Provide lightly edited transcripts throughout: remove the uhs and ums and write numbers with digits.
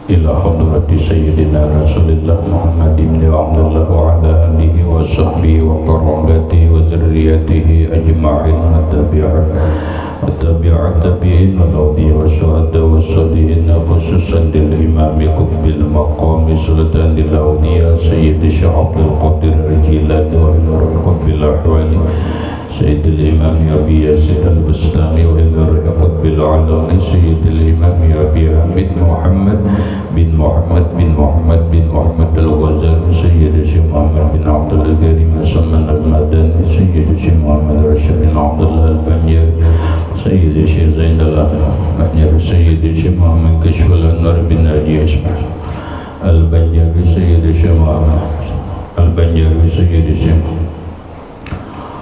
ila hadrati sayyidina Rasulillah Muhammadin bin Abdullah wa ala alihi wa sahbihi wa qarabatihi wa dzurriyyatihi ajma'in tabi'in wal awliya wa syuhada wa sholihin khususan lil imami qutbil maqami sultan lil awliya sayyidi Syekh Abdul Qadir Al-Jilani wa ila qutbil ahwali سيد الإمام أبي يزيد البستامي وإلى قطب العلامي سيد الإمام أبي حميد محمد بن محمد الغزالي سيد الشيخ محمد بن عبد الكريم سمن المدني سيد الشيخ محمد رشيد بن عبد الله البنيري سيد الشيخ زين الأحمد سيد الشيخ محمد كشف الأنوار بن أجيش البنيري سيد الشيخ محمد البنيري سيد الشيخ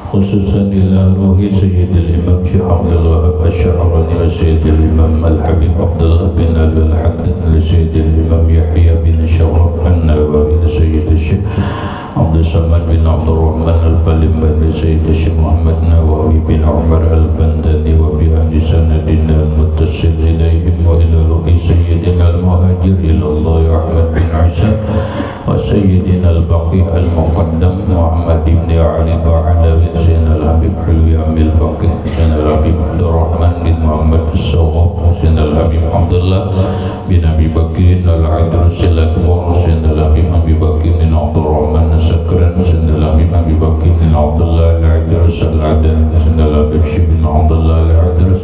خصوصا إلى روح سيد الإمام شيخ عبد الوهاب الشعراني وسيد الإمام الحبيب عبد الله بن أبي الحدث لسيد الإمام يحيى بن شرف النووي لسيد الشيخ عبد الصمد بن عبد الرحمن البلمبر لسيد الشيخ محمد نووي بن عمر البنداني وبأهل سندنا المتصل إليهم وإلى روح سيدنا المهاجر إلى الله أحمد بن عيسى وسيدنا البقي المقدم محمد بن علي بعلوي سيدنا الحبيب حلوي عم الفقيه سيدنا الحبيب عبد الرحمن بن محمد الصواب سيدنا الحبيب عبد الله بن أبي بكر العيدروس الأكبر سيدنا الحبيب أبي بكر بن عبد الرحمن السكران سيدنا الحبيب أبي بكر بن عبد الله العيدروس العدن سيدنا الحبيب شيخ بن عبد الله العيدروس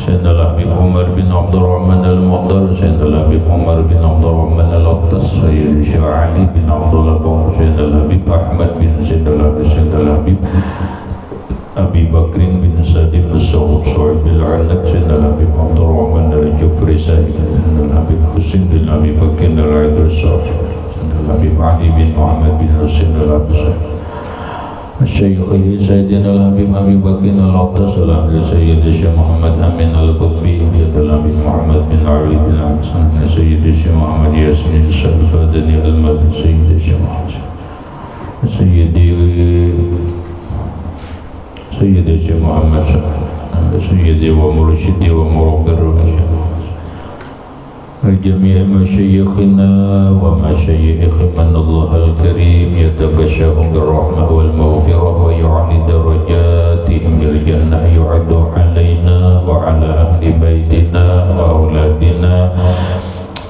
سيدنا الحبيب عمر بن عبد الرحمن المقدر سيدنا الحبيب عمر بن عبد الرحمن الأقدس سيدنا الشيخ علي بن عبد الله سيدنا الحبيب أحمد بن سيدنا الحبيب أبي بكر بن سعد بن الصعود صعيب العنك سيدنا الحبيب عبد الرحمن الجفري سيدنا الحبيب حسين بن أبي بكر العيدروس سيدنا الحبيب علي بن محمد بن حسين الحبيب الشيخي سيدنا الحبيب أبي بكر العطاس سيد الشيخ محمد أمين القطبي سيدنا الحبيب محمد بن علي بن حسن سيد الشيخ محمد ياسين الفادني المدني سيد الشيخ محمد سيدي الشيخ محمد سيدي ومرشدي ومربي الجميع مشايخنا ومشايخ من الله الكريم يتبشرون بالرحمة والمغفرة ويعلي درجاتهم بالجنة يعد علينا وعلى أهل بيتنا وأولادنا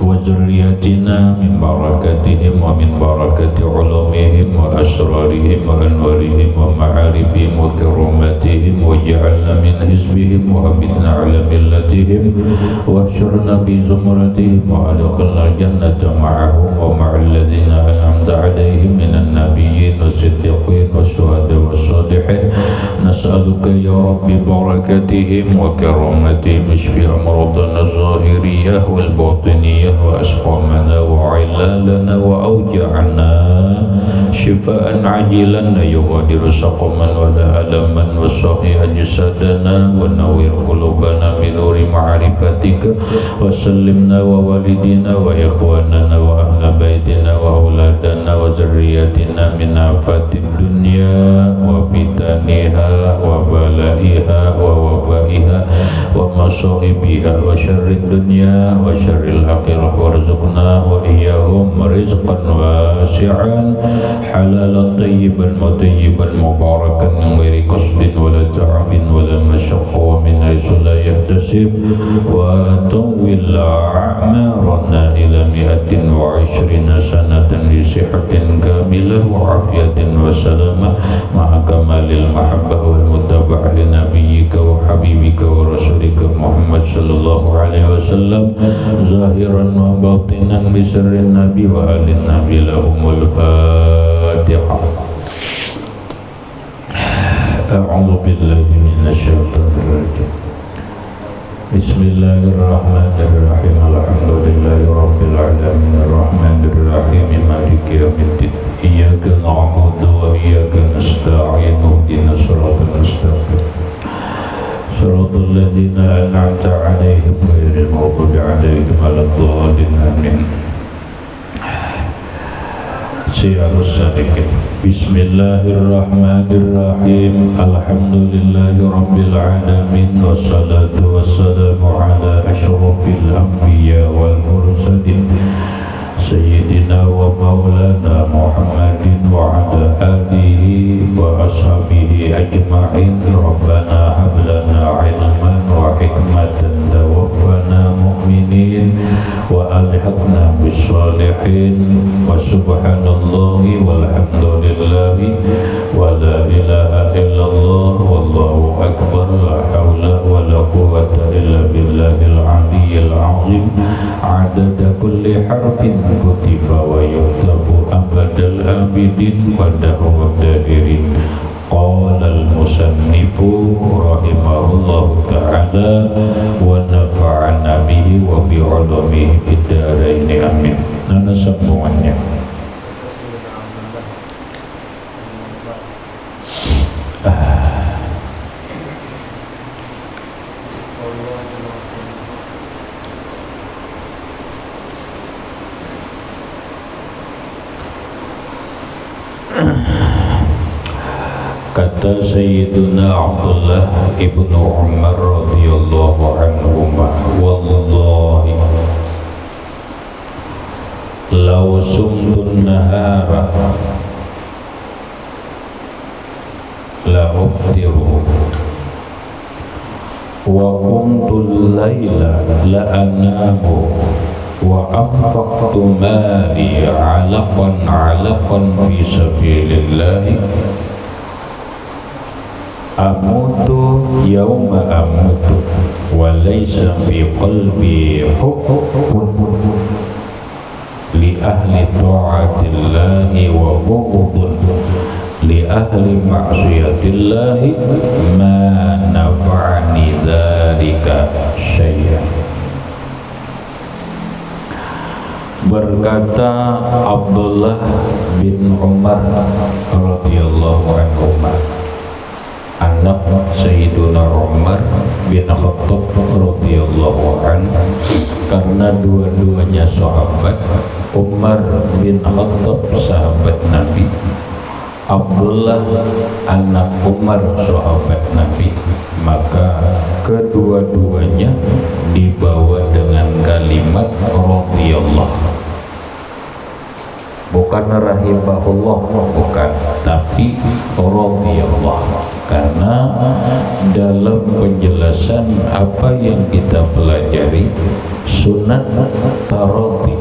وذرياتنا من بركاتهم ومن بركة علومهم وأسرارهم وأنوارهم ومعارفهم وكراماتهم واجعلنا من حزبهم وأمتنا على ملتهم واحشرنا بزمرتهم وأدخلنا الجنة معهم ومع الذين أنعمت عليهم من النبيين والصديقين والشهداء والصالحين نسألك يا رب بركاتهم وكراماتهم اشف أمراضنا الظاهرية والباطنية وأسقامنا وعلالنا وأوجاعنا شفاء عاجلا لا يغادر سقما ولا ألما وصحيح جسدنا ونور قلوبنا بنور معرفتك وسلمنا ووالدينا وإخواننا وأهل بيتنا وأولادنا وذرياتنا من آفات الدنيا وفتنها وبلائها ووبائها ومصائبها وشر الدنيا وشر الآخرة وارزقنا وإياهم رزقا واسعا حلالا طيبا مطيبا مباركا من غير قصد ولا تعب ولا مشقة ومن حيث لا يحتسب وطول أعمارنا إلى 120 سنة لصحة كاملة وعافية وسلامة مع كمال المحبة والمتابعة لنبيك وحبيبك ورسولك محمد صلى الله عليه وسلم ظاهرا وباطنا بسر النبي وآل النبي لهم الفاتحة. أعوذ بالله من الشيطان الرجيم. بسم الله الرحمن الرحيم. الحمد لله رب العالمين الرحمن الرحيم مالك يوم الدين إياك نعبد وإياك نستعين اهدنا الصراط المستقيم صراط الذين أنعمت عليهم غير المغضوب عليهم ولا الضالين آمين. Syiarus Sadiqin. Bismillahirrahmanirrahim. Alhamdulillahi Rabbil Alamin. Wassalatu wassalamu ala ashrafil anbiya wal mursalin وأصحابه أجمعين ربنا هب لنا علما وحكمة توفنا مؤمنين وألحقنا بالصالحين وسبحان الله والحمد لله ولا إله إلا الله والله أكبر لا حول ولا قوة إلا بالله العلي العظيم عدد كل حرف كتب ويكتب أبد الآبدين ودهر الداهرين. قال المصنف رحمه الله تعالى ونفعنا به وبعلومه في الدارين آمين. Nana sambungannya. Kata Sayyiduna Abdullah ibnu Umar radhiyallahu anhuma, wallahi law sumtun nahara la uftiru wa qumtul layla la anamu wa anfaqtu mali alaqan fi sabilillahi amutu yawma amutu wa laysa fi qalbi hubbun li ahli ta'atillahi wa bughdun li ahli ma'siyatillahi ma nafa'ani dzalika syai'an. Berkata Abdullah bin Umar radhiyallahu anhu, anak Sayyiduna Umar bin Khattab radhiyallahu anhu, karena dua-duanya sahabat. Umar bin Khattab sahabat Nabi, Abdullah anak Umar sahabat Nabi, maka kedua-duanya dibawa dengan kalimat radhiyallahu. Bukan rahimahullah, bukan, tapi radhiyallahu. Karena dalam penjelasan apa yang kita pelajari, sunat taradhi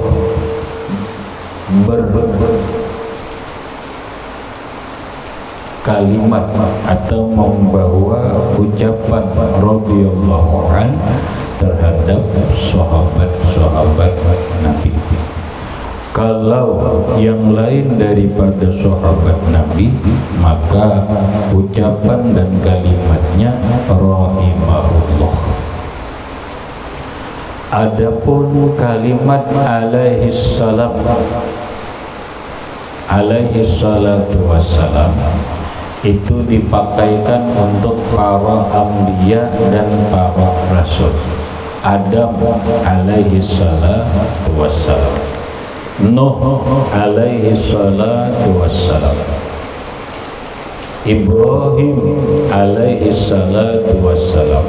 kalimat atau membawa ucapan radhiyallahu an terhadap sahabat-sahabat Nabi. Kalau yang lain daripada sahabat Nabi, maka ucapan dan kalimatnya rahimahullah. Adapun kalimat alaihis salam, alaihis salatu wassalam, itu dipakaikan untuk para anbiya dan para rasul. Adam alaihis salatu wassalam, Nuh alaihi salatu wassalam, Ibrahim alaihi salatu wassalam.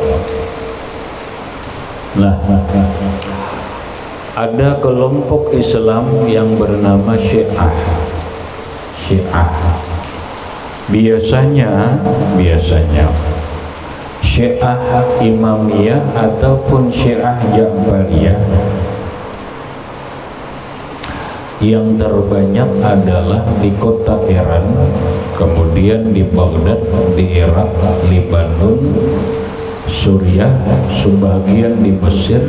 Nah, ada kelompok Islam yang bernama Syiah. Biasanya Syiah Imamiyah ataupun Syiah Ja'fariyah yang terbanyak adalah di kota Iran, kemudian di Baghdad, di Irak, Lebanon, Suriah, sebagian di Mesir,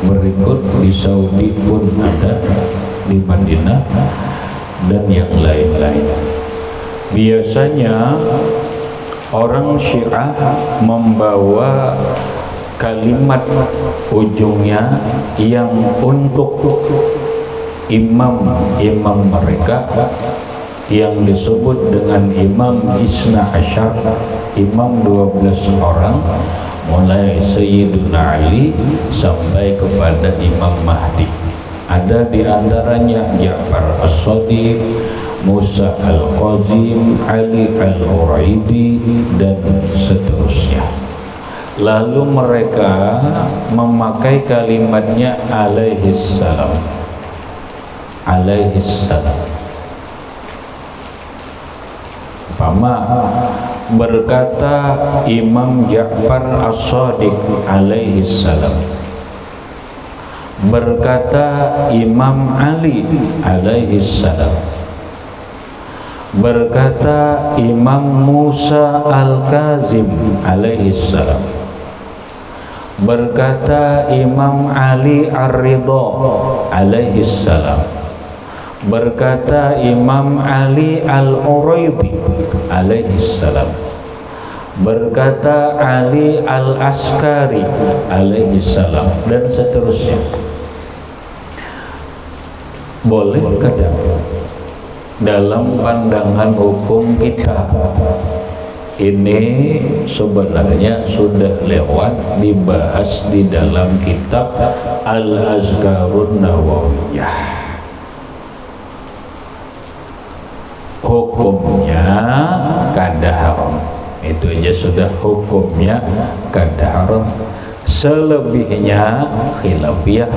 berikut di Saudi pun ada, di Madinah, dan yang lain-lain. Biasanya orang Syiah membawa kalimat ujungnya yang untuk imam mereka yang disebut dengan Imam Isna Asyar, Imam 12 orang, mulai Sayyiduna Ali sampai kepada Imam Mahdi. Ada di antaranya Ja'far As-Shadiq, Musa Al-Qazim, Ali Al-Uraidi, dan seterusnya. Lalu mereka memakai kalimatnya alaihis salam, alaihis salam. Umpama berkata Imam Ja'far As-Shadiq alaihi salam, berkata Imam Ali alaihi salam, berkata Imam Musa Al-Kazim alaihi salam, berkata Imam Ali Ar-Ridha alaihi salam, berkata Imam Ali Al-Uraidi alaihi salam, berkata Ali Al-Askari alaihi salam, dan seterusnya. Boleh kadang dalam pandangan hukum kita ini sebenarnya sudah lewat dibahas di dalam kitab Al-Azkarun Nawawiyah. Hukumnya kada haram, itu aja sudah hukumnya kada haram. Selebihnya khilafiyah,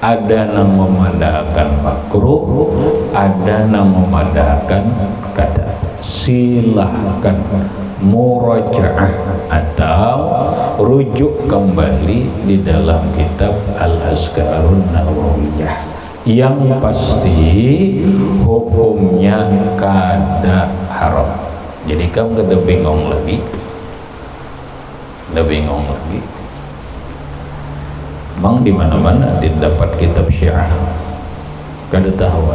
ada yang memandangkan makruh, ada yang memandangkan kada. Silahkan murajaah atau rujuk kembali di dalam kitab Al-Azkarun Nawawiyah. Yang pasti hukumnya kada haram. Jadi kamu kada bingung lagi, Memang di mana-mana didapat kitab Syiah kada tahu,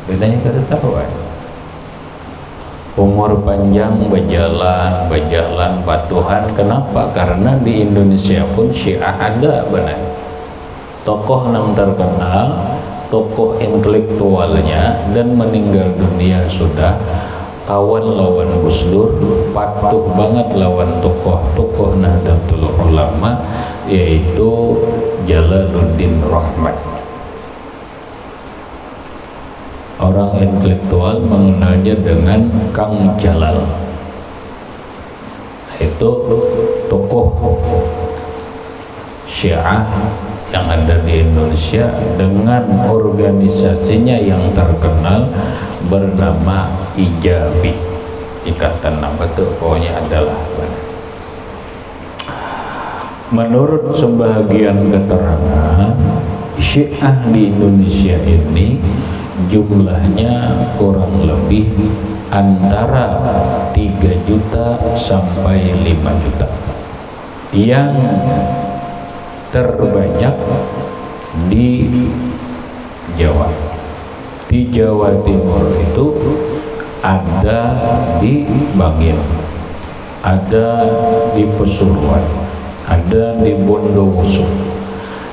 bedanya kada tahu. Umur panjang berjalan patuhan. Kenapa? Karena di Indonesia pun Syiah ada benar. Tokoh yang terkenal, tokoh intelektualnya dan meninggal dunia sudah, kawan lawan Gus Dur, patuh banget lawan tokoh Nahdlatul Ulama, yaitu Jalaluddin Rahmat. Orang intelektual mengenalnya dengan Kang Jalal. Itu tokoh Syiah yang ada di Indonesia dengan organisasinya yang terkenal bernama Ijabi. Ikatan nama itu pokoknya adalah. Menurut sebagian keterangan, Syiah di Indonesia ini jumlahnya kurang lebih antara 3 juta sampai 5 juta. Yang terbanyak di Jawa. Di Jawa Timur itu ada di Bangil, ada di Pasuruan, ada di Bondowoso.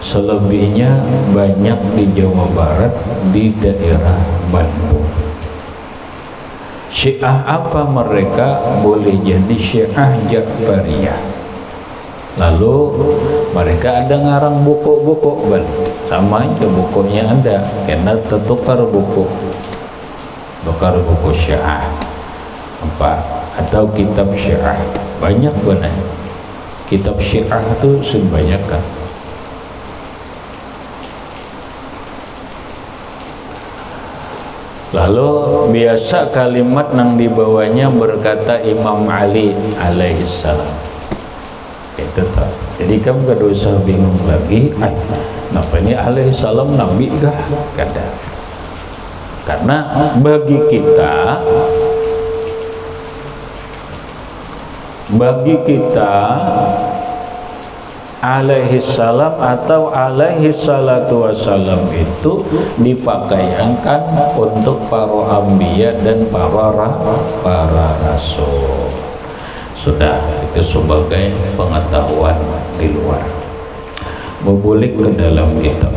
Selebihnya banyak di Jawa Barat, di daerah Bandung. Syiah apa mereka? Boleh jadi Syiah Ja'fariyah. Lalu mereka ada ngarang buku-buku, sama aja bukunya ada, karena tertukar buku Syiah apa atau kitab Syiah. Banyak benar kitab Syiah itu sebanyak kan. Lalu biasa kalimat yang dibawanya berkata Imam Ali alaihissalam. Itu tak. Jadi kamu gak usah bingung lagi, kenapa ini alaihissalam nabi kah? Kada. Karena bagi kita alaihissalam atau alaihissalatu wassalam itu dipakaikan untuk para anbiya dan para rasul. Sudah, itu sebagai pengetahuan di luar. Membulik ke dalam kitab.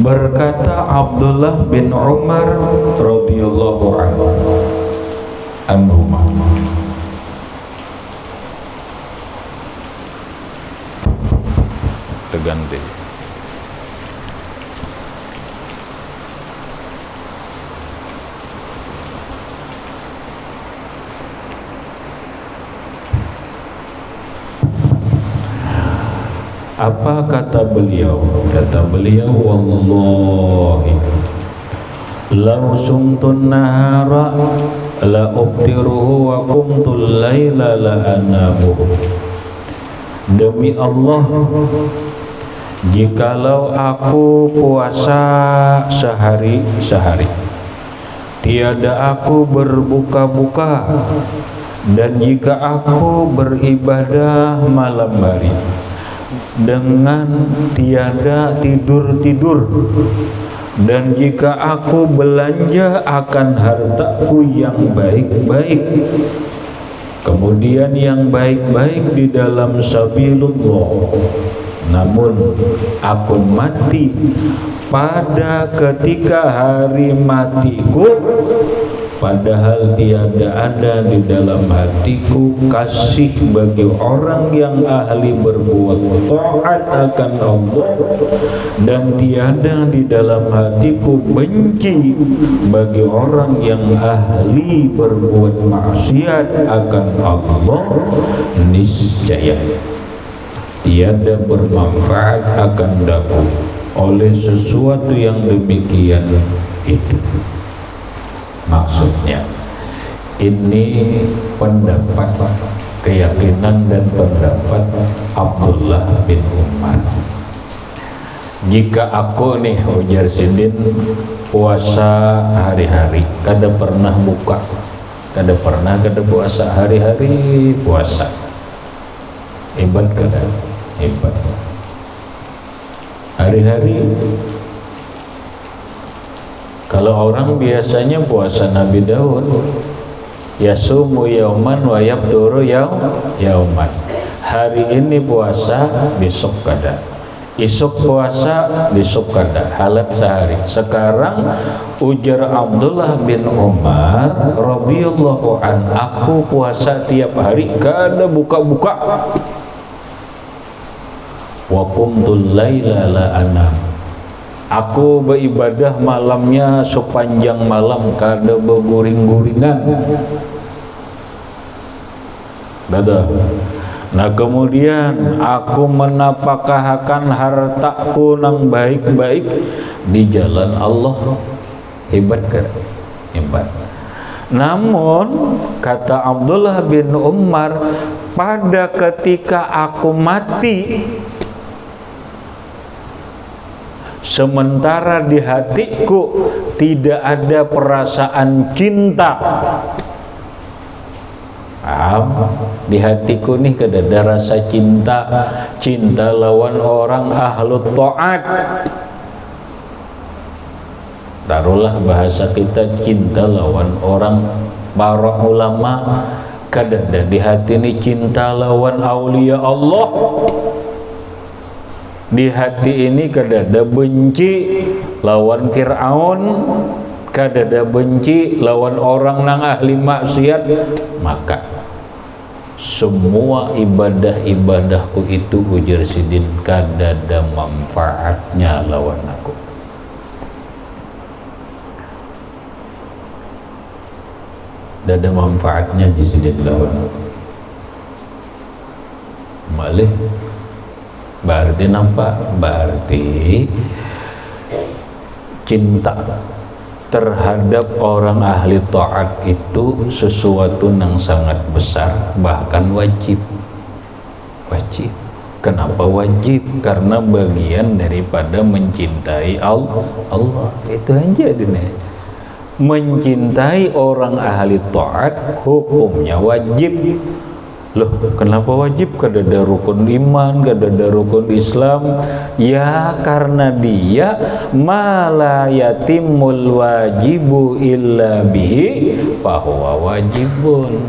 Berkata Abdullah bin Umar radhiyallahu anhu, terganti. Apa kata beliau? Kata beliau, wallahi law sumtun nahara la ubtiruhu wa qumtul laila la anamuhu. Demi Allah, jikalau aku puasa sehari-sehari, tiada aku berbuka-buka, dan jika aku beribadah malam hari dengan tiada tidur-tidur, dan jika aku belanja akan hartaku yang baik-baik, kemudian yang baik-baik di dalam sabilullah, namun aku mati pada ketika hari matiku, padahal tiada ada di dalam hatiku kasih bagi orang yang ahli berbuat taat akan Allah, dan tiada di dalam hatiku benci bagi orang yang ahli berbuat maksiat akan Allah, niscaya tiada bermanfaat akan daku oleh sesuatu yang demikian itu. Maksudnya, ini pendapat, keyakinan dan pendapat Abdullah bin Umar. Jika aku nih, ujar Sidin, puasa hari-hari, kada pernah buka, kada puasa hari-hari puasa, hebat kada? Hebat. Hari-hari. Kalau orang biasanya puasa Nabi Daud, yasumu yauman wa yafturu yauman. Hari ini puasa, besok kada. Isuk puasa, besok kada. Halat sehari. Sekarang ujar Abdullah bin Umar radhiyallahu an, aku puasa tiap hari, kada buka-buka. Wa qumtul laila la anam. Aku beribadah malamnya sepanjang malam, kada berguring-guringan. Dadah. Nah kemudian aku menapakahakan hartaku nang baik-baik di jalan Allah. Hebat kan? Hebat. Namun kata Abdullah bin Umar, pada ketika aku mati, sementara di hatiku tidak ada perasaan cinta. Di hatiku nih kada ada rasa cinta, cinta lawan orang ahlu taat. Taruhlah bahasa kita, cinta lawan orang para ulama, kada ada di hati ini cinta lawan aulia Allah. Di hati ini kada ada benci lawan Fir'aun, kada ada benci lawan orang nang ahli maksiat. Maka semua ibadah-ibadahku itu, ujar Sidin, kada ada manfaatnya lawan aku. Kada ada manfaatnya di Sidin lawan aku. Malih berarti nampak, berarti cinta terhadap orang ahli taat itu sesuatu yang sangat besar, bahkan wajib. Wajib. Kenapa wajib? Karena bagian daripada mencintai Allah. Itu aja dene. Mencintai orang ahli taat hukumnya wajib. Loh, kenapa wajib? Kada ada rukun iman, kada ada rukun Islam. Ya karena dia mala yatimul wajibu illa bihi fahuwa wajibun.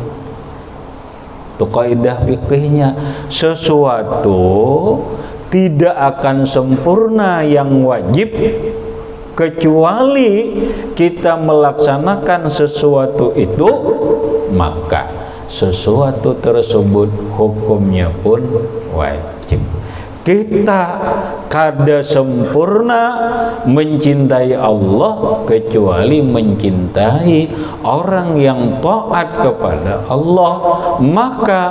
Itu kaidah fikihnya. Sesuatu tidak akan sempurna yang wajib kecuali kita melaksanakan sesuatu itu, maka sesuatu tersebut hukumnya pun wajib. Kita kada sempurna mencintai Allah kecuali mencintai orang yang taat kepada Allah. Maka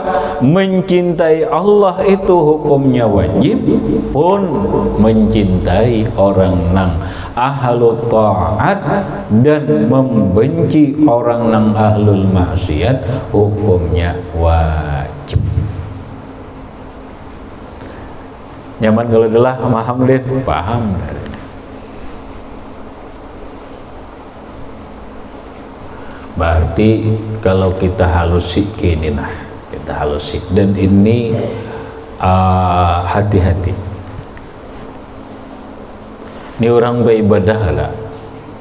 mencintai Allah itu hukumnya wajib, pun mencintai orang nang ahlul taat dan membenci orang nang ahlul maksiat hukumnya wajib. Nyaman kalau adalah paham deh, paham. Berarti kalau kita halusik ini nah, kita halusik, dan ini hati-hati. Ini orang beribadah ada,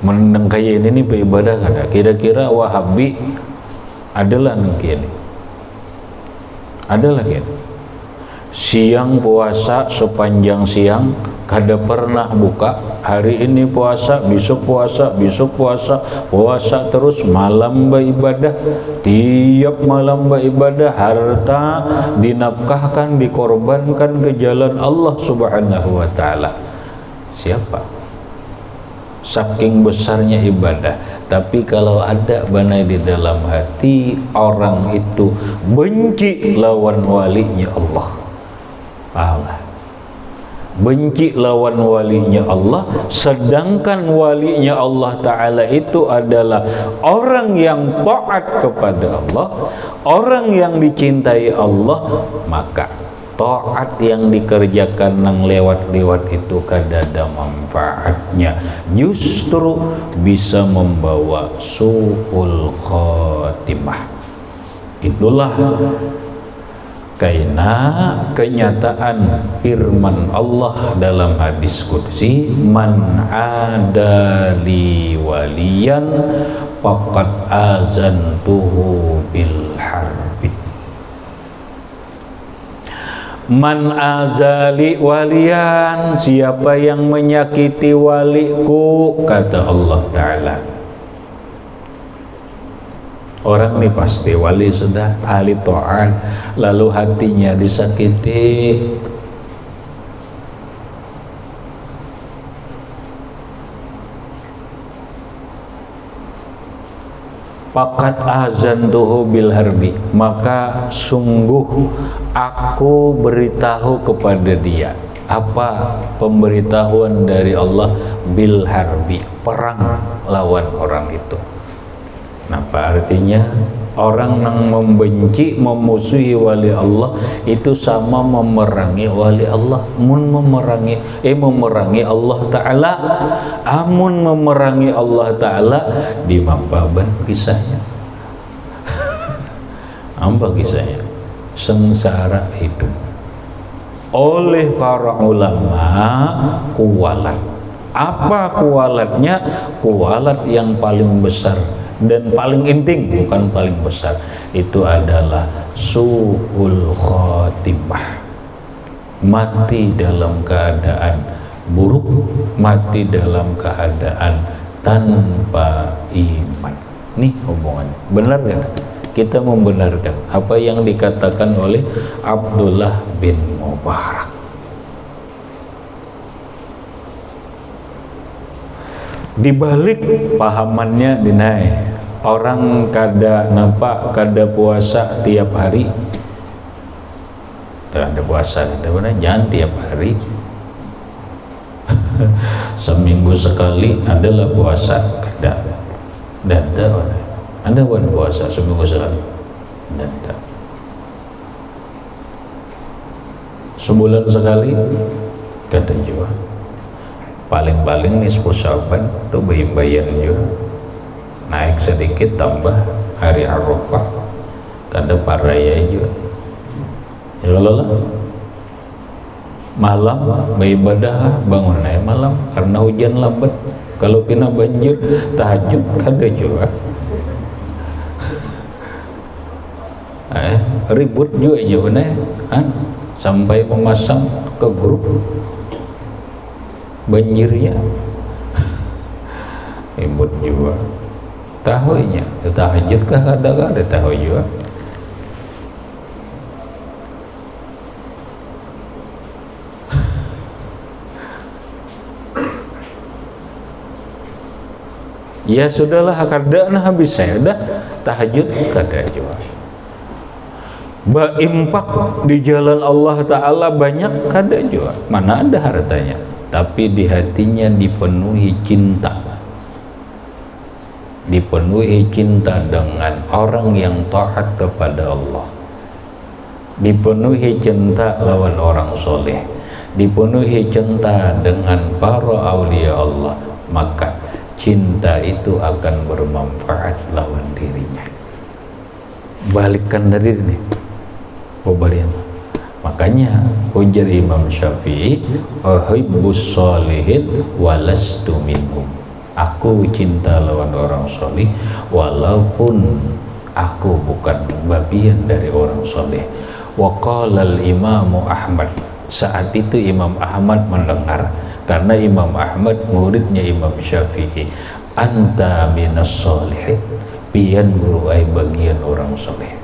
meneng kayak ini beribadah ada. Kira-kira Wahabi adalah nengki ini, adalah gitu. Siang puasa sepanjang siang, kada pernah buka. Hari ini puasa, besok puasa, besok puasa, puasa terus. Malam beribadah, tiap malam beribadah, harta dinafkahkan, dikorbankan ke jalan Allah Subhanahu wa Ta'ala. Siapa? Saking besarnya ibadah. Tapi kalau ada banai di dalam hati, orang itu benci lawan walinya Allah. Pahamlah, benci lawan walinya Allah, sedangkan walinya Allah Ta'ala itu adalah orang yang taat kepada Allah, orang yang dicintai Allah. Maka taat yang dikerjakan nang lewat-lewat itu kada ada manfaatnya, justru bisa membawa su'ul khotimah. Itulah karena kenyataan firman Allah dalam hadis qudsi, man adali waliyan faqad azantuhu bil harbi. Man azali waliyan, siapa yang menyakiti waliku, kata Allah Ta'ala. Orang ini pasti wali sudah ahli ta'at, lalu hatinya disakiti. Pakat azantuhu bil harbi, maka sungguh aku beritahu kepada dia. Apa pemberitahuan dari Allah? Bil harbi, perang lawan orang itu. Apa artinya? Orang yang membenci, memusuhi wali Allah itu sama memerangi wali Allah. Memerangi Allah Ta'ala. Amun memerangi Allah Ta'ala, di mampaban kisahnya. Apa kisahnya? Sengsara hidup. Oleh para ulama, kuwalat. Apa kuwalatnya? Kuwalat yang paling besar dan paling inting, bukan paling besar, itu adalah su'ul khotimah, mati dalam keadaan buruk, mati dalam keadaan tanpa iman. Nih hubungannya, benar kan? Kita membenarkan apa yang dikatakan oleh Abdullah bin Mubarak. Dibalik pahamannya dinaik, orang kada nampak, kada puasa tiap hari. Ada puasa, jangan tiap hari. Seminggu sekali adalah puasa, kada. Ada puasa seminggu sekali, ada. Sebulan sekali, kada juga. Paling-paling nih 10 Sya'ban tuh bayang juga, naik sedikit tambah hari Arafah, kada paraya juga. Ya Allah, malam beribadah, bangun naik malam karena hujan lambat. Kalau kena banjir tahajud kada juga. Ribut juga jawabannya, sampai memasang ke grup banjirnya. Ribut juga. Tahunya, tahajud kah kada tahu juga. Ya sudahlah, kadang habis saya udah tahajud kada jua. Berimpak di jalan Allah Ta'ala banyak kada jua. Mana ada hartanya, tapi di hatinya dipenuhi cinta. Dipenuhi cinta dengan orang yang taat kepada Allah, dipenuhi cinta lawan orang soleh, dipenuhi cinta dengan para aulia Allah, maka cinta itu akan bermanfaat lawan dirinya. Balikkan dari ini, balikan. Makanya ujar Imam Syafi'i, uhibbus sholihin walastu minhum. Aku cinta lawan orang soleh walaupun aku bukan bagian dari orang soleh. Wa qala al-Imam Ahmad, saat itu Imam Ahmad mendengar, karena Imam Ahmad muridnya Imam Syafi'i, anta minas sholihin, pian beruai bagian orang soleh.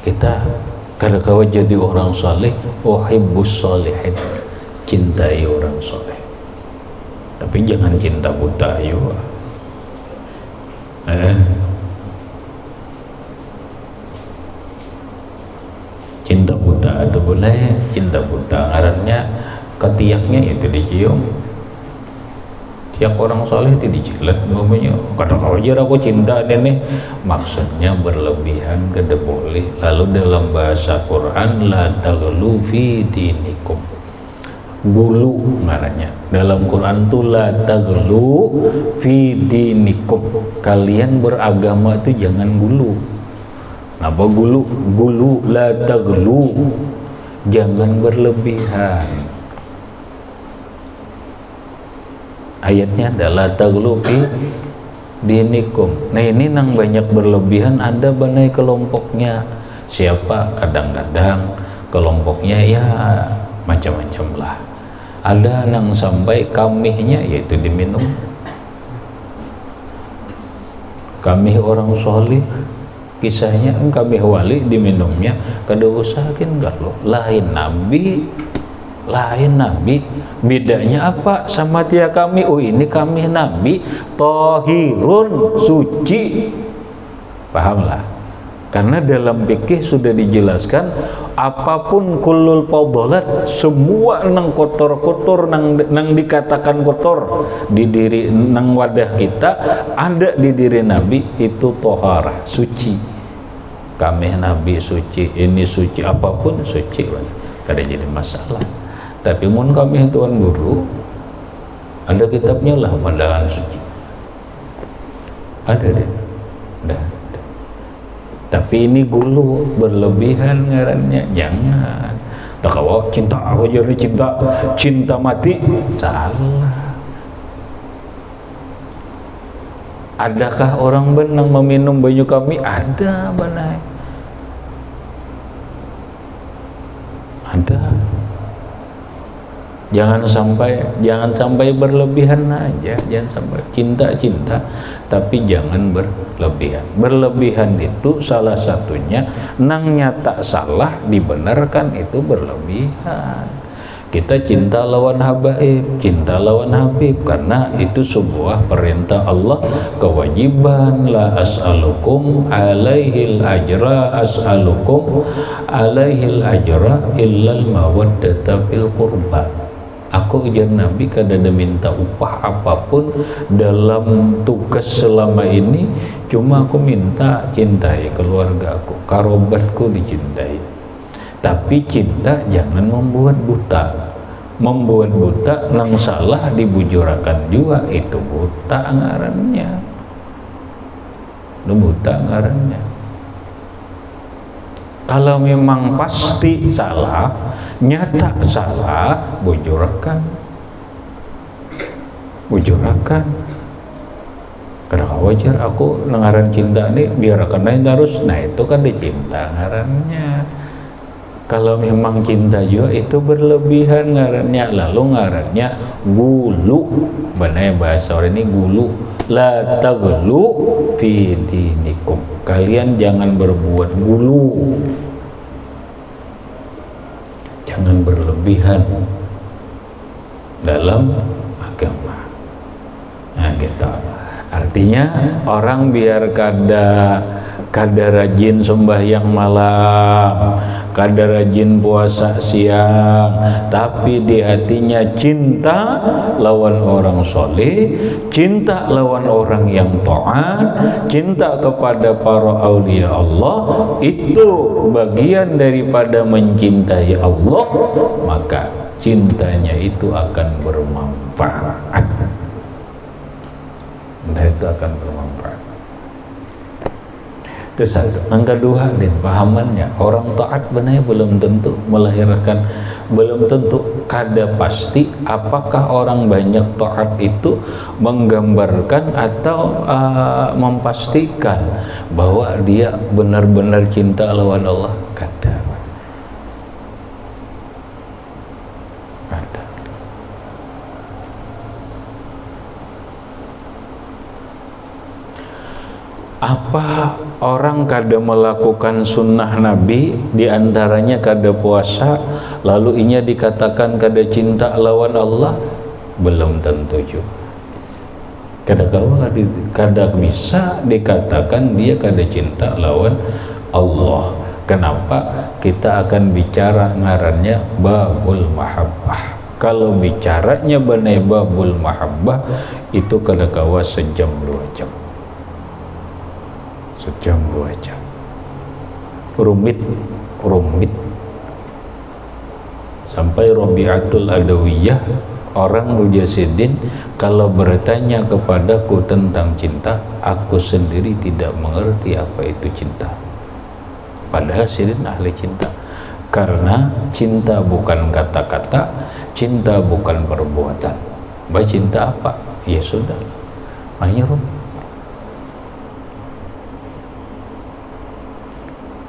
Kita kada kawa jadi orang soleh, uhibbus sholihin, cintai orang soleh, tapi jangan cinta buta juga. Cinta buta itu boleh, cinta buta ngarannya ketiaknya itu dicium, tiak orang soleh itu dijilat, namanya kadang ajar aku cinta nenek, maksudnya berlebihan kada boleh. Lalu dalam bahasa Quran, la taghlu fi dinikum, gulu ngarannya dalam Quran tuh, la taghlu fi dinikum, kalian beragama itu jangan gulu. Apa gulu? Gulu, la taghlu, jangan berlebihan. Ayatnya adalah taghlu fi dinikum. Nah ini nang banyak berlebihan, ada banai kelompoknya. Siapa? Kadang-kadang kelompoknya ya macam-macam lah. Ada nang sampai kamihnya yaitu diminum. Kamih orang soleh, kisahnya kamih wali diminumnya, kada usahakin kalau lain nabi, bedanya apa sama dia kami? Oh ini kami nabi tohirun, suci, pahamlah. Karena dalam fikih sudah dijelaskan, apapun kulul fadhalat, semua nang kotor-kotor, nang dikatakan kotor di diri nang wadah kita, ada di diri Nabi itu toharah, suci. Kami Nabi suci, ini suci, apapun suci, kada jadi masalah. Tapi mun kami tuan guru, ada kitabnya lah pandangan suci, ada deh, dah. Tapi ini gulu berlebihan ngarannya, jangan. Dah kalau cinta aku jadi cinta mati, salah. Adakah orang benang meminum banyu kami? Ada banai. Ada. Jangan sampai berlebihan aja, jangan sampai cinta, tapi jangan berlebihan. Berlebihan itu salah satunya nang nyata salah dibenarkan itu berlebihan. Kita cinta lawan habaib, cinta lawan habib, karena itu sebuah perintah Allah, kewajiban. La as'alukum alaihil ajra, as'alukum alaihil ajra illal mawaddata fil qurba. Aku ujar Nabi kada ada minta upah apapun dalam tugas selama ini, cuma aku minta cintai keluarga aku, karobatku dicintai. Tapi cinta jangan membuat buta. Membuat buta nang salah dibujurakan juga, itu buta ngarannya. Itu buta ngarannya. Kalau memang pasti salah, nyata salah, bujurakan. Karena wajar aku ngaran cinta nih biar kenain terus, nah itu kan dicinta ngarannya. Kalau memang cinta juga itu berlebihan ngarannya, lalu ngarannya gulu. Benar bahasa orang ini gulu. La taghlu fi dinikum, kalian jangan berbuat gulu, jangan berlebihan dalam agama. Nah gitu. Artinya orang biar kada rajin sembahyang malam, kada rajin puasa siang, tapi di hatinya cinta lawan orang soleh, cinta lawan orang yang taat, cinta kepada para aulia Allah, itu bagian daripada mencintai Allah, maka cintanya itu akan bermanfaat. Itu akan bermanfaat. Itu satu. Yang kedua, pahamannya orang taat benar belum tentu melahirkan, belum tentu kada pasti apakah orang banyak taat itu menggambarkan atau memastikan bahwa dia benar-benar cinta lawan Allah. Kada. Apa orang kada melakukan sunnah Nabi, diantaranya kada puasa, lalu inya dikatakan kada cinta lawan Allah? Belum tentu juga. Kada bisa dikatakan dia kada cinta lawan Allah. Kenapa? Kita akan bicara ngarannya babul mahabbah. Kalau bicaranya benai babul mahabbah, itu kada kawa sejam 2 jam. Sejam 2 jam. Rumit. Sampai Rabi'atul Adawiyah, orang Mujasidin, kalau bertanya kepadaku tentang cinta, aku sendiri tidak mengerti apa itu cinta. Padahal Sidin ahli cinta. Karena cinta bukan kata-kata, cinta bukan perbuatan. Bah cinta apa? Ya sudah. Hanya rumit.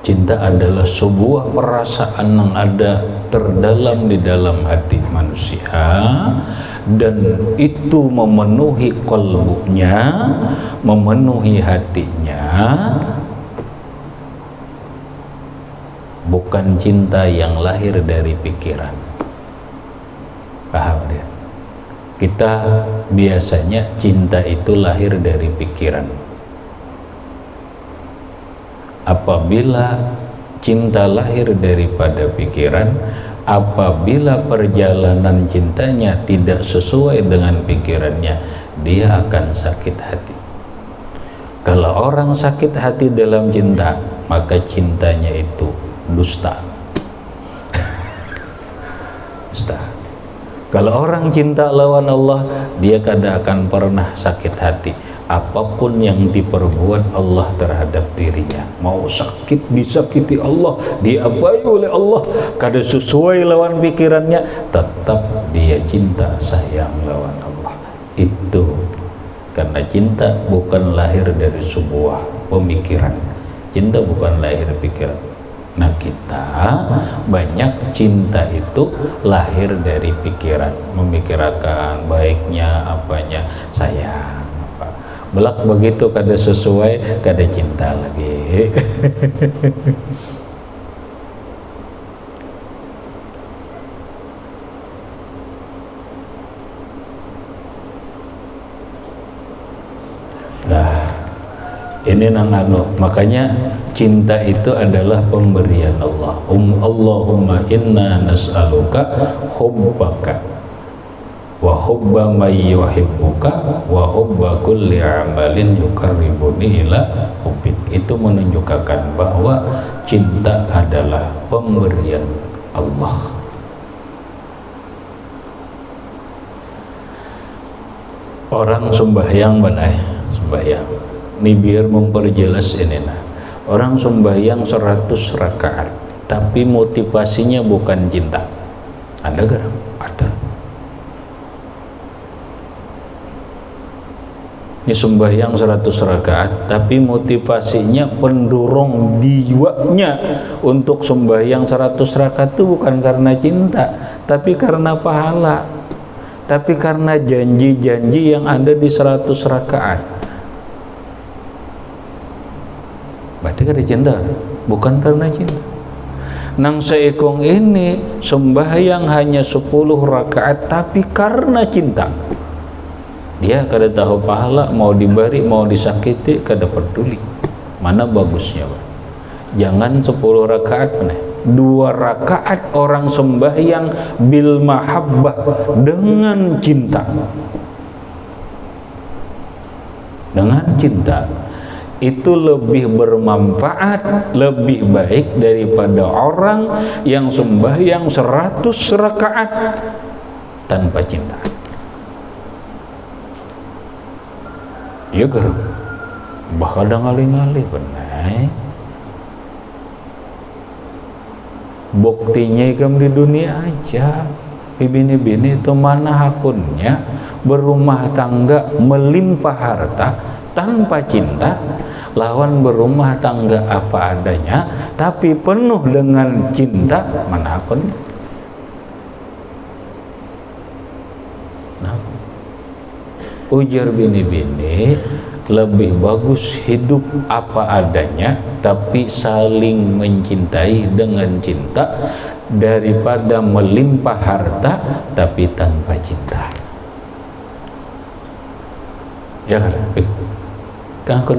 Cinta adalah sebuah perasaan yang ada terdalam di dalam hati manusia, dan itu memenuhi qalbunya, memenuhi hatinya. Bukan cinta yang lahir dari pikiran. Paham dia? Kita biasanya cinta itu lahir dari pikiran. Apabila cinta lahir daripada pikiran, apabila perjalanan cintanya tidak sesuai dengan pikirannya, dia akan sakit hati. Kalau orang sakit hati dalam cinta, maka cintanya itu dusta. Dusta. Kalau orang cinta lawan Allah, dia kada akan pernah sakit hati. Apapun yang diperbuat Allah terhadap dirinya, mau sakit disakiti Allah, diapai oleh Allah, kada sesuai lawan pikirannya, tetap dia cinta sayang lawan Allah. Itu karena cinta bukan lahir dari sebuah pemikiran, cinta bukan lahir dari pikiran. Nah, kita banyak cinta itu lahir dari pikiran, memikirkan baiknya, apanya, sayang. Belak begitu kada sesuai, kada cinta lagi. Nah, ini nang makanya cinta itu adalah pemberian Allah. Allahumma inna nas'aluka hubbaka wa hubba man yuhibbuka wa hubba kulli amalin yuqarribuni ila hubbik. Itu menunjukkan bahwa cinta adalah pemberian Allah. Orang sembahyang benar, sembahyang. Ini biar memperjelas ini nah. Orang sembahyang 100 rakaat, tapi motivasinya bukan cinta. Ada gak? Ada. Ini sembahyang 100 rakaat, tapi motivasinya, pendorong jiwanya untuk sembahyang 100 rakaat itu bukan karena cinta, tapi karena pahala, tapi karena janji-janji yang ada di 100 rakaat. Berarti kan cinta, bukan karena cinta. nang seekong ini sembahyang hanya 10 rakaat tapi karena cinta. Dia kada tahu pahala, mau diberi mau disakiti kada peduli. Mana bagusnya, Pak? Jangan 10 rakaat meneh. 2 rakaat orang sembahyang bil mahabbah, dengan cinta. Dengan cinta itu lebih bermanfaat, lebih baik daripada orang yang sembahyang 100 rakaat tanpa cinta. Ya kan? Bakal ada ngalih-ngalih benar. Buktinya ikam di dunia aja. Bini-bini itu mana hakunnya berumah tangga melimpah harta tanpa cinta, lawan berumah tangga apa adanya tapi penuh dengan cinta, mana hakunnya? Nah, ujar bini-bini, lebih bagus hidup apa adanya tapi saling mencintai dengan cinta daripada melimpah harta tapi tanpa cinta. Ya kan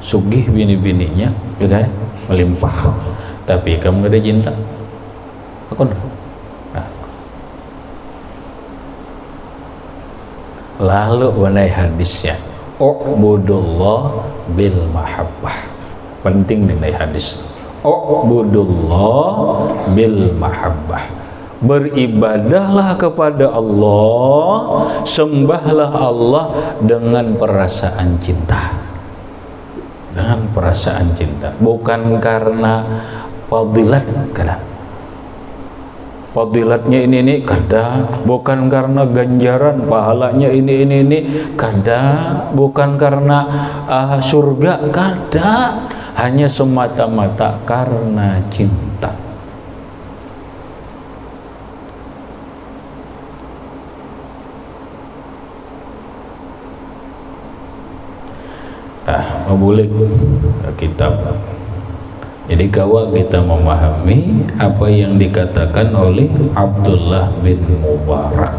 sugih bini-bininya juga melimpah tapi kamu ada cinta. Aku nah. Lalu wanai hadisnya, u'budullah bil mahabbah. Penting nih hadis. U'budullah bil mahabbah. Beribadahlah kepada Allah, sembahlah Allah dengan perasaan cinta. Dengan perasaan cinta, bukan karena fadilat kada. Fadilatnya ini kada, bukan karena ganjaran pahalanya ini kada, bukan karena surga kada. Hanya semata-mata karena cinta. Mabulik kitab. Jadi kawal kita memahami apa yang dikatakan oleh Abdullah bin Mubarak.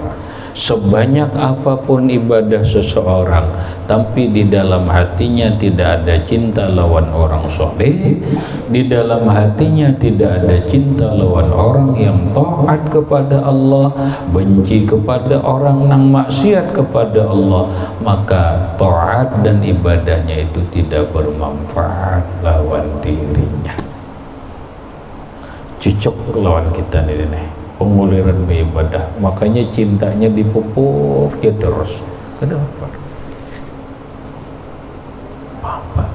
Sebanyak apapun ibadah seseorang, tapi di dalam hatinya tidak ada cinta lawan orang soleh, di dalam hatinya tidak ada cinta lawan orang yang taat kepada Allah, benci kepada orang yang maksiat kepada Allah, maka taat dan ibadahnya itu tidak bermanfaat lawan dirinya. Cocok lawan kita nih. Penguliran beribadah, makanya cintanya dipupuk ya terus. Kenapa? Apa?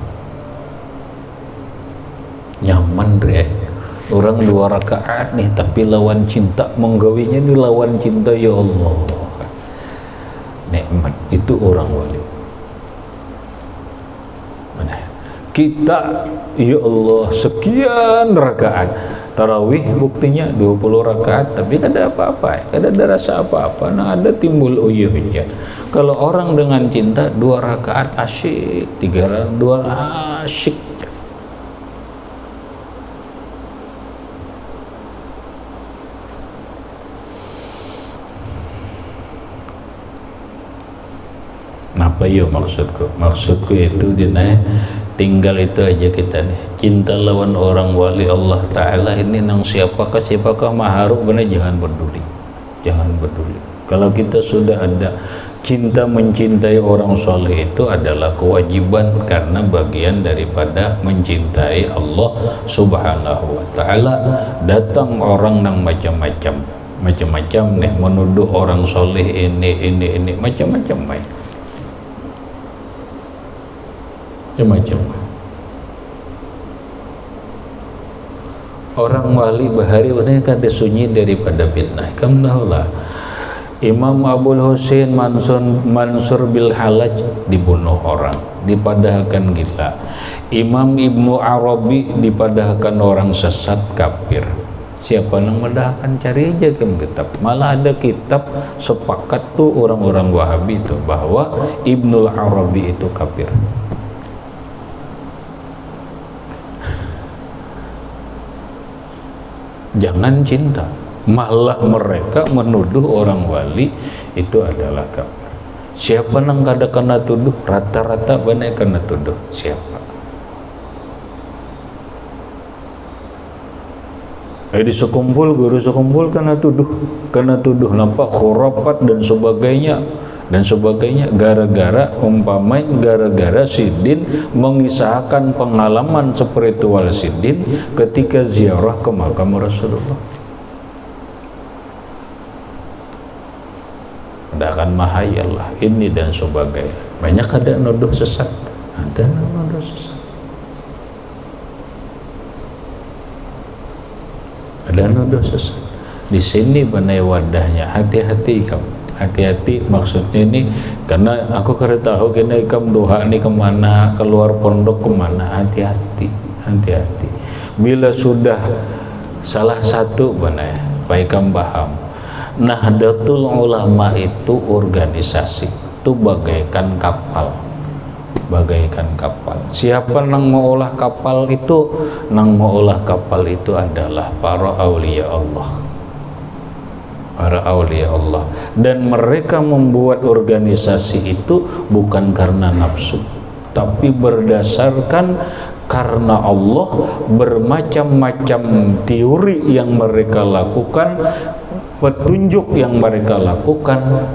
Nyaman deh. Orang 2 rakaat nih, tapi lawan cinta, menggawinya ini lawan cinta, ya Allah. Nikmat itu orang wali. Mana? Kita, ya Allah, sekian rakaat. Tarawih buktinya 20 rakaat tapi tidak ada apa-apa, tidak ada rasa apa-apa. Nah, ada timbul uyuhnya. Kalau orang dengan cinta 2 rakaat asyik, 3 rakaat 2 asyik. Apa ya maksudku? Maksudku itu tinggal itu aja kita nih. Cinta lawan orang wali Allah Ta'ala ini nang siapakah maharuk, benar jangan peduli. Jangan peduli. Kalau kita sudah ada cinta mencintai orang soleh, itu adalah kewajiban karena bagian daripada mencintai Allah Subhanahu wa Ta'ala. Datang orang nang macam-macam nih menuduh orang soleh ini macam-macam macam orang wali bahari benar kada sunyi daripada fitnah. Kamu tahulah Imam Abul Husain Mansur bil Halaj dibunuh orang, dipadahkan gila. Imam Ibnu Arabi dipadahkan orang sesat kafir. Siapa yang medahkan? Cari aja kitab. Malah ada kitab sepakat tuh orang-orang Wahabi itu bahwa Ibnu Arabi itu kafir. jangan cinta. Malah mereka menuduh orang wali itu adalah kafir. Siapa nang kada kena tuduh? Rata-rata banyak kena tuduh. Siapa? Di sekumpul guru sekumpul kena tuduh nampak khurafat dan sebagainya gara-gara Sidin mengisahkan pengalaman spiritual Sidin ketika ziarah ke makam Rasulullah. Adakan mahayal lah ini dan sebagainya. Banyak ada nuduh sesat, ada nuduh sesat. Di sini benai wadahnya, hati-hati kamu. Hati-hati maksudnya ini karena aku kada tahu kena ikam doa ini kemana, keluar pondok kemana. Hati-hati. Bila sudah salah satu benai, baik kamu paham. Nahdlatul Ulama itu organisasi, itu bagaikan kapal. Siapa nang mau olah kapal itu? Nang mau olah kapal itu adalah para aulia Allah. Dan mereka membuat organisasi itu bukan karena nafsu, tapi berdasarkan karena Allah, bermacam-macam teori yang mereka lakukan, petunjuk yang mereka lakukan,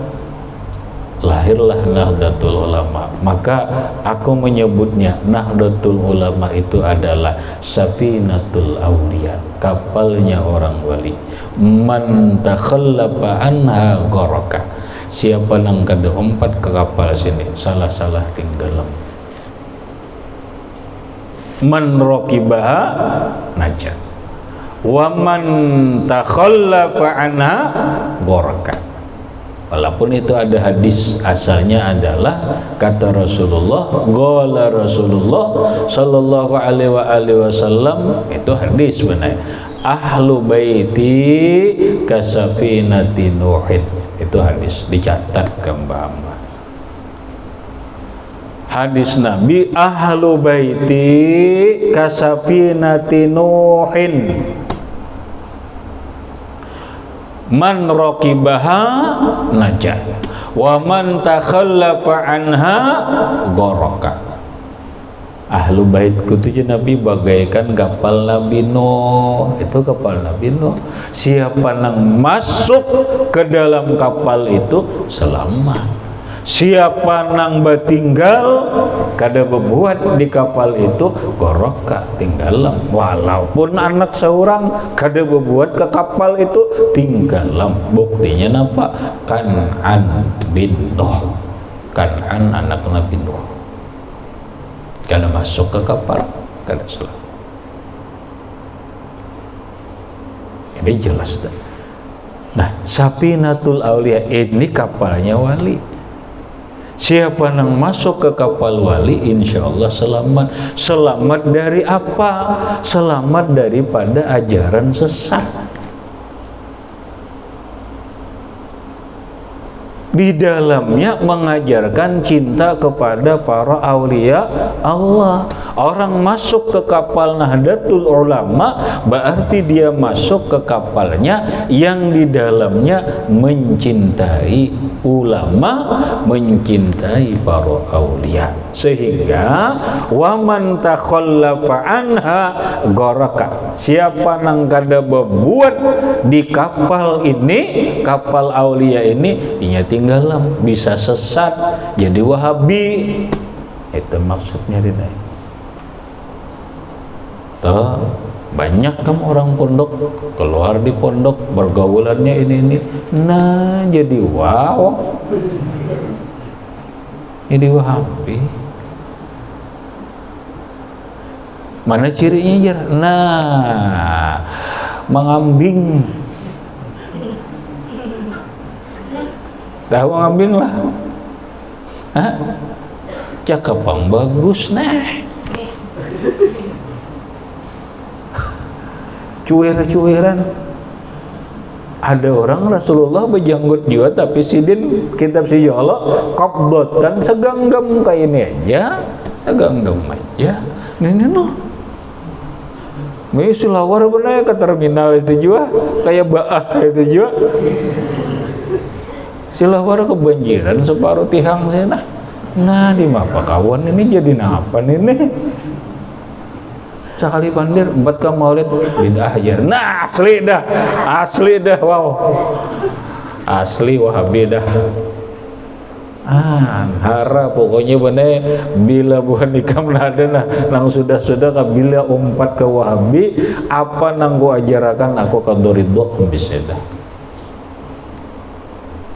lahirlah Nahdlatul Ulama. Maka aku menyebutnya Nahdlatul Ulama itu adalah Safinatul Auliya, kapalnya orang wali. Man takhallafa anha gharaka. Siapa nang kada umpat ke kapal sini, salah tinggalam. Man raqibaha najat. Wa man takhallafa anha gharaka. Walaupun itu ada hadis, asalnya adalah kata Rasulullah, qala Rasulullah sallallahu alaihi wasallam, itu hadis benar. Ahlu baiti kasafinati Nuhin. Itu hadis, dicatat ke Mbak. Hadis Nabi, ahlu baiti kasafinati Nuhin. Man raqibaha najat wa man takhallafa anha gharaka. Ahlu baitku itu Nabi bagaikan kapal Nabi Nuh. Itu kapal Nabi Nuh. Siapa nang masuk ke dalam kapal itu selamat. Siapa nang batinggal kada berbuat di kapal itu goroka tinggalam. Walaupun anak seorang kada berbuat ke kapal itu tinggalam. Buktinya napa? Kan'an bin Nuh. Kan'an anak Nabi Nuh. Kada masuk ke kapal, kada selamat. Ini jelas dah. Nah, Safinatul Auliya ini kapalnya wali. Siapa yang masuk ke kapal wali, insya Allah selamat. Selamat dari apa? Selamat daripada ajaran sesat. Di dalamnya mengajarkan cinta kepada para aulia Allah. Orang masuk ke kapal Nahdlatul Ulama berarti dia masuk ke kapalnya yang di dalamnya mencintai ulama, mencintai para aulia. Sehingga waman takhallafa anha gharaka. Siapa nang kada berbuat di kapal ini, kapal aulia ini, inya tinggalam, bisa sesat, jadi Wahabi. Itu maksudnya Ridai. Banyak kan orang pondok keluar di pondok bergaulannya ini, nah jadi wow, jadi Wahabi. Mana cirinya jar? Nah, mengambing. Tahu mengambing lah. Hah? Cakep bang, bagus nah. Cuir-cuiran. Ada orang Rasulullah berjanggut juga, tapi Sidin kitab si Allah qabdatan seganggam kayak ini aja, seganggam aja. Ini noh. Silawar bener ke terminal itu juga kayak baah itu juga. Silawar kebanjiran separuh tihang sana. Nah di mapa kawan ini jadi napan ini. Sekali pandir 4 ka maulid bidah ajar. Nah asli dah wow. Asli Wahabi dah. Hara pokoknya bener bila bukan nikam nada nang sudah bila umpat ke Wahabi apa nang gua ajarakan aku kadoridho bisa dah.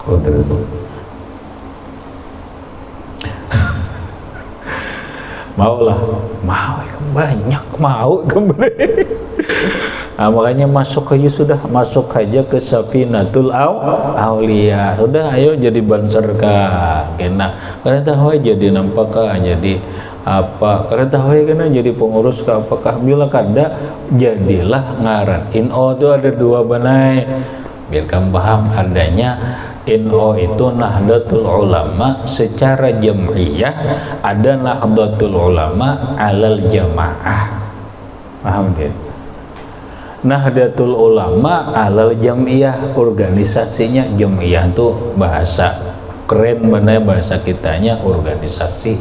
Kadoridho. Maulah, mau banyak mau kembali. Nah, makanya masuk aja sudah, masuk aja ke Safinatul Aulia. Sudah ayo jadi banser kena. Karena tahu jadi nampak jadi apa? Karena tahu kena jadi pengurus ke apakah bila kada jadilah ngaran. INO itu ada 2 banai. Biar kamu paham adanya INO itu Nahdlatul Ulama secara jam'iyah, ada Nahdlatul Ulama alal jamaah. Paham gitu? Nahdlatul Ulama alal jam'iyah, organisasinya jam'iyah tuh bahasa keren mana bahasa kitanya organisasi.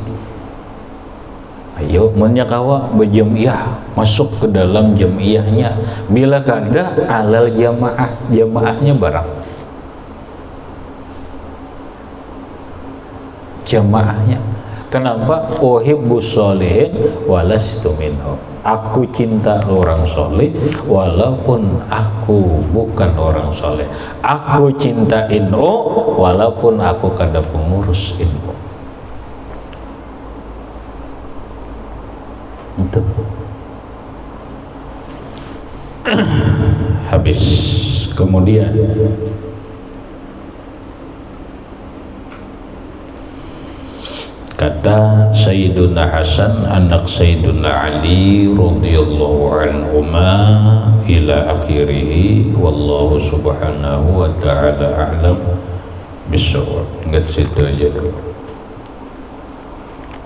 Ayo menyakawa berjam'iyah, masuk ke dalam jam'iyahnya. Bila kada alal jamaah, jamaahnya barang jamaahnya. Kenapa? Uhibbus sholihin walastu minhum. Aku cinta orang soleh walaupun aku bukan orang soleh. Aku cinta INO walaupun aku kada pengurus INO. Itu habis. Kemudian kata Sayyiduna Hasan anak Sayyiduna Ali radhiyallahu anhuma ila akhirih, wallahu subhanahu wa ta'ala a'lam bisawab. Enggak situ aja dulu.